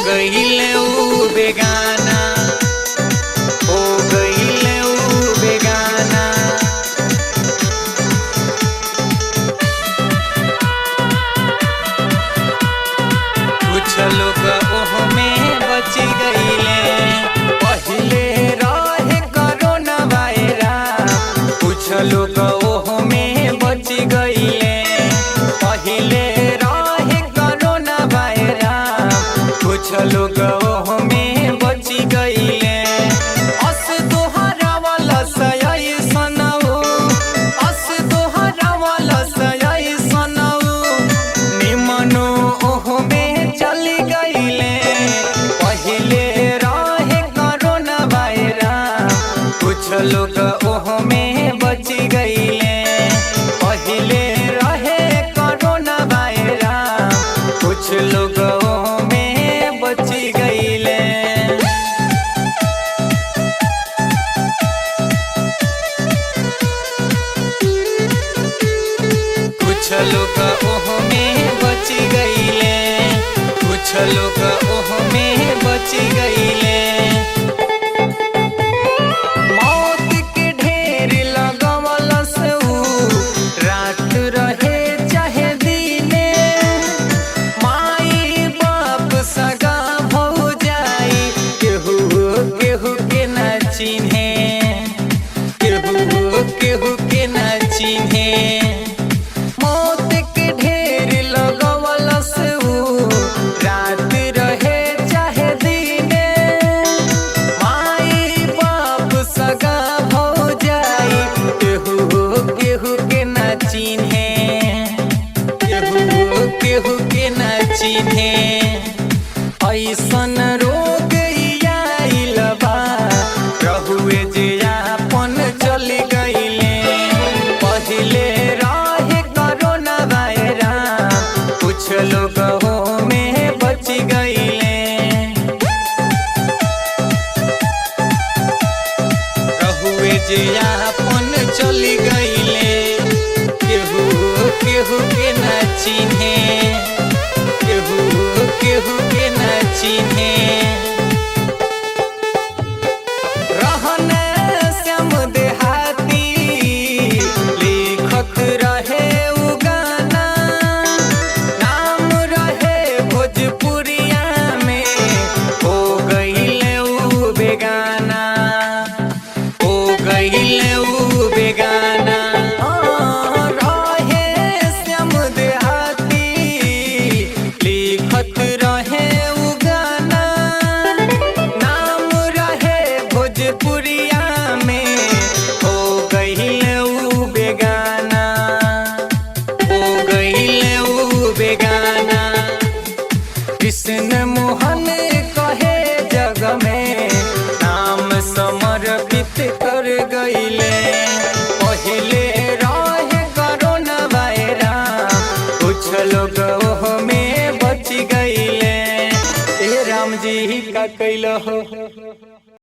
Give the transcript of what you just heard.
गईले ऊ बेगाना, हो गईले ऊ बेगाना। कुछ लोग ओह में बच गईले, पहले रहे कोरोना वायरस। कुछ लोग ओह में बच गईले, पहले रहे कोरोना वायरस। कुछ लोग ओह में बच गईले। अस तोहरा वाला सयाई सनऊ, अस तोहरा वाला सयाई सनऊ। निमनो ओह में चली गईले, पहले रहे कोरोना वायरस। कुछ लोग ओह में बच गईले, पहले रहे कोरोना वायरस। कुछ लोग ओह में बच गईले। कुछ लोग ओह में बच गईले, कुछ लोग ओह में बच गईले। मौत के ढेर लगवलस ऊ, रात रहे चाहे दिने। माई बाप सगा भौजाई, केहू केहू के ना चिन्हे, केहू केहू के ना चिन्हे। मौत के ढेर लगवलस ऊ, रात रहे चाहे दिने। माई बाप सगा भौजाई, केहू केहू के ना चिन्हे, केहू केहू के ना चिन्हे। ऐसन रोग आइल बा, रहुए जे आपन चली गईले। पहले रहे कोरोना वायरस, कुछ लोग ओह में बच गईले। रहुए जे आपन चली गईले, केहू केहू के ना चिन्हे, केहू केहू के ना चिन्हे। रहने श्याम देहाती, लेखक रहे ऊ गाना। नाम रहे भोजपुरिया में, हो गईले ऊ बेगाना, हो गईले ऊ बेगाना। रहे श्याम देहाती, लेखक रहे ऊ गाना। नाम रहे भोजपुरिया में, हो गईले ऊ बेगाना, हो गईले ऊ बेगाना। कृष्ण मोहन कहे जग में, नाम समर्पित कर गईले। पहले रहे कोरोना वायरस, कुछ लोग ओह में बच गईले। ए राम जी का कैल हो।